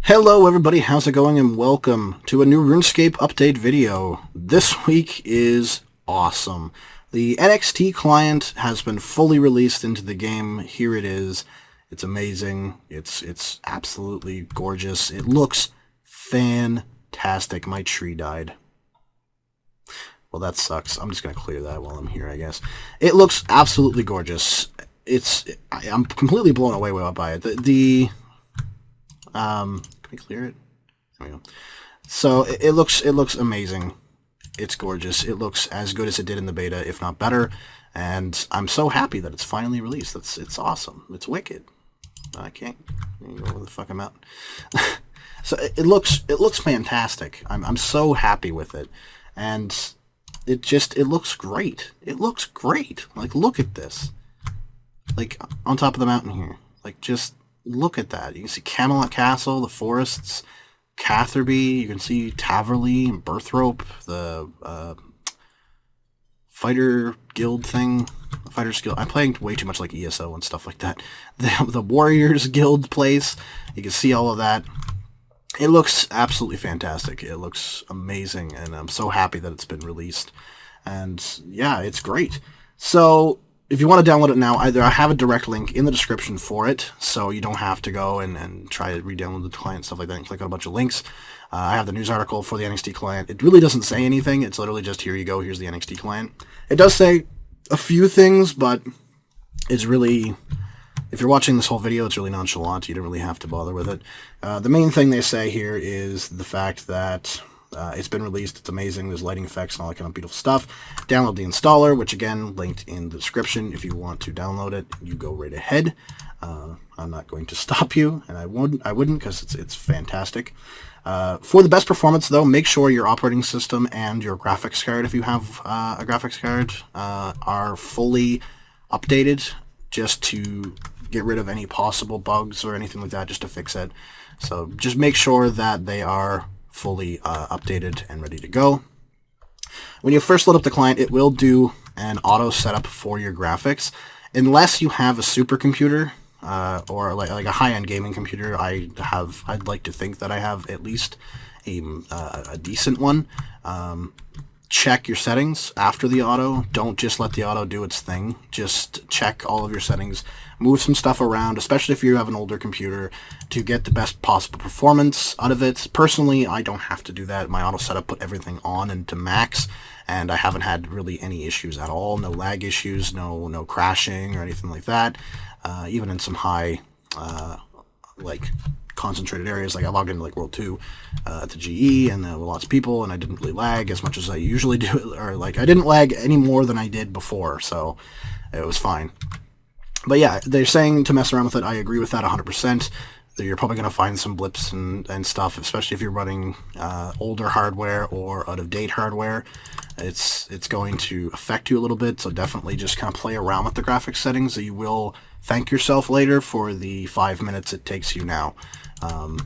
Hello everybody, how's it going, and welcome to a new RuneScape update video. This week is awesome. The NXT Client has been fully released into the game. Here it is. It's amazing. It's absolutely gorgeous. It looks fantastic. My tree died. Well, that sucks. I'm just going to clear that while I'm here, I guess. It looks absolutely gorgeous. I'm completely blown away by it. Can we clear it? There we go. So it looks amazing. It's gorgeous. It looks as good as it did in the beta, if not better. And I'm so happy that it's finally released. It's awesome. It's wicked. I can't go over the fucking mountain. So it looks fantastic. I'm so happy with it, and it looks great. It looks great. Like, look at this. Like, on top of the mountain here. Like, just look at that. You can see Camelot Castle, the forests, Catherby. You can see Taverley and Birthrope, the fighter guild thing. Fighters Guild. I'm playing way too much like ESO and stuff like that. The Warriors Guild place. You can see all of that. It looks absolutely fantastic. It looks amazing, and I'm so happy that it's been released. And yeah, it's great. So if you want to download it now, I have a direct link in the description for it, so you don't have to go and try to re-download the client and stuff like that and click on a bunch of links. I have the news article for the NXT client. It really doesn't say anything. It's literally just, here you go, here's the NXT client. It does say a few things, but it's really, if you're watching this whole video, it's really nonchalant. You don't really have to bother with it. The main thing they say here is the fact that it's been released. It's amazing. There's lighting effects and all that kind of beautiful stuff. Download the installer, which again, linked in the description. If you want to download it, you go right ahead. I'm not going to stop you, and I wouldn't, because it's fantastic. For the best performance, though, make sure your operating system and your graphics card, if you have a graphics card, are fully updated, just to get rid of any possible bugs or anything like that, just to fix it. So just make sure that they are fully updated and ready to go. When you first load up the client, it will do an auto setup for your graphics, unless you have a supercomputer or like a high-end gaming computer. I'd like to think that I have at least a decent one. Check your settings after the auto. Don't just let the auto do its thing. Just check all of your settings. Move some stuff around, especially if you have an older computer, to get the best possible performance out of it. Personally, I don't have to do that. My auto setup put everything on and to max, and I haven't had really any issues at all. No lag issues, no crashing or anything like that. Even in some high, like, concentrated areas, like I logged into like World 2 at the GE, and there were lots of people, and I didn't really lag as much as I usually do, or like I didn't lag any more than I did before, so it was fine. But yeah, they're saying to mess around with it. I agree with that 100%. You're probably going to find some blips and stuff, especially if you're running older hardware or out-of-date hardware. It's going to affect you a little bit, so definitely just kind of play around with the graphics settings. So you will thank yourself later for the 5 minutes it takes you now. And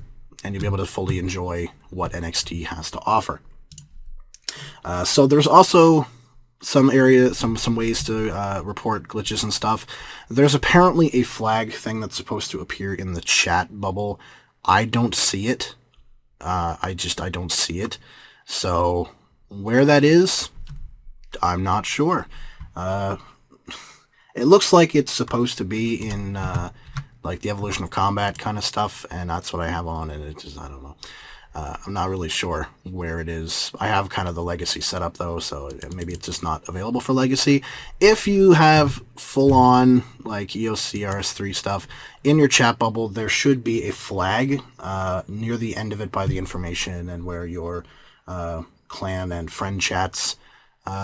you'll be able to fully enjoy what NXT has to offer. So there's also some ways to report glitches and stuff. There's apparently a flag thing that's supposed to appear in the chat bubble. I don't see it. I don't see it. So where that is, I'm not sure. It looks like it's supposed to be in like the Evolution of Combat kind of stuff, and that's what I have on, and it just, I don't know. I'm not really sure where it is. I have kind of the Legacy setup, though, so maybe it's just not available for Legacy. If you have full-on, like, EOCRS3 stuff, in your chat bubble, there should be a flag near the end of it by the information and where your clan and friend chats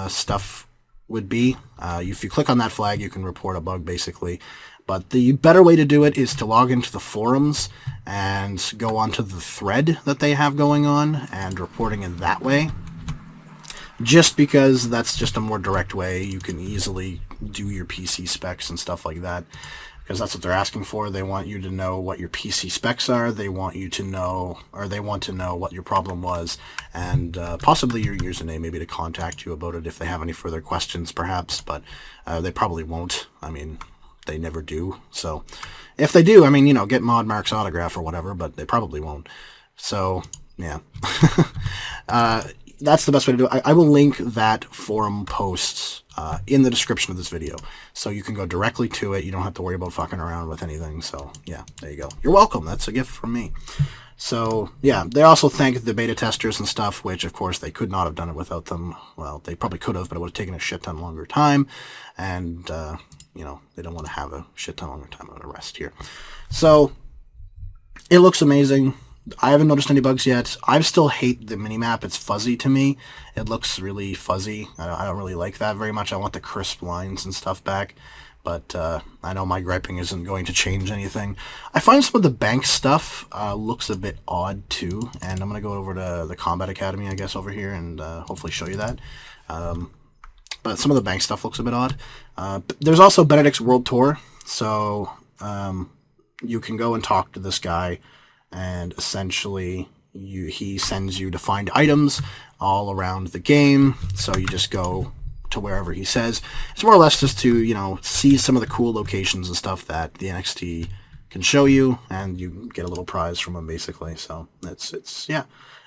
stuff would be. If you click on that flag, you can report a bug, basically. But the better way to do it is to log into the forums and go onto the thread that they have going on and reporting it that way. Just because that's just a more direct way. You can easily do your PC specs and stuff like that, because that's what they're asking for. They want you to know what your PC specs are. They want you to know, or they want to know what your problem was, and possibly your username, maybe to contact you about it if they have any further questions, perhaps. But they probably won't. I mean, they never do. So if they do, I mean, you know, get Mod Mark's autograph or whatever, but they probably won't. So, yeah. That's the best way to do it. I will link that forum post in the description of this video. So you can go directly to it. You don't have to worry about fucking around with anything. So, yeah, there you go. You're welcome. That's a gift from me. So, yeah, they also thank the beta testers and stuff, which, of course, they could not have done it without them. Well, they probably could have, but it would have taken a shit ton longer time. And, you know, they don't want to have a shit ton longer time. I'm going to rest here. So, it looks amazing. I haven't noticed any bugs yet. I still hate the minimap. It's fuzzy to me. It looks really fuzzy. I don't really like that very much. I want the crisp lines and stuff back. But I know my griping isn't going to change anything. I find some of the bank stuff looks a bit odd too. And I'm going to go over to the Combat Academy, I guess, over here and hopefully show you that. But some of the bank stuff looks a bit odd. There's also Benedict's World Tour. So you can go and talk to this guy. And essentially, he sends you to find items all around the game. So you just go to wherever he says. It's more or less just to, you know, see some of the cool locations and stuff that the NXT can show you, and you get a little prize from him, basically. So it's yeah.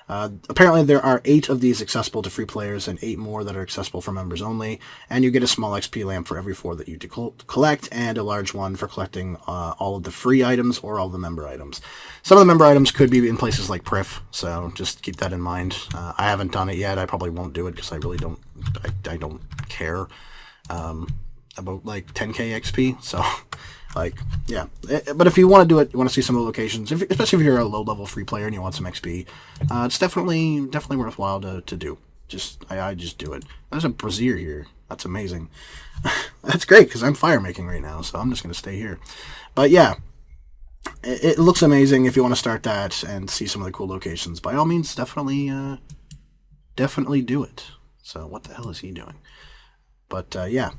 Apparently there are 8 of these accessible to free players and 8 more that are accessible for members only, and you get a small XP lamp for every 4 that you collect, and a large one for collecting all of the free items or all the member items. Some of the member items could be in places like Prif, so just keep that in mind. I haven't done it yet. I probably won't do it because I really don't care about like 10k XP, so like, yeah. But if you want to do it, you want to see some of the locations, especially if you're a low-level free player and you want some XP, it's definitely worthwhile to do. I just do it. There's a brazier here. That's amazing. That's great, because I'm fire making right now, so I'm just going to stay here. But yeah, it looks amazing. If you want to start that and see some of the cool locations, by all means, definitely do it. So what the hell is he doing? But yeah,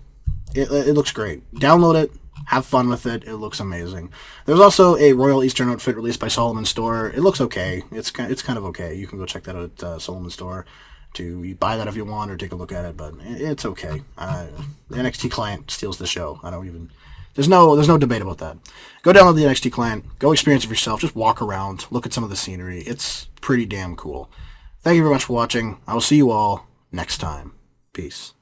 it looks great. Download it. Have fun with it. It looks amazing. There's also a Royal Eastern outfit released by Solomon Store. It looks okay. It's kind of okay. You can go check that out at Solomon Store to buy that if you want or take a look at it, but it's okay. The NXT Client steals the show. There's no debate about that. Go download the NXT Client. Go experience it for yourself. Just walk around. Look at some of the scenery. It's pretty damn cool. Thank you very much for watching. I will see you all next time. Peace.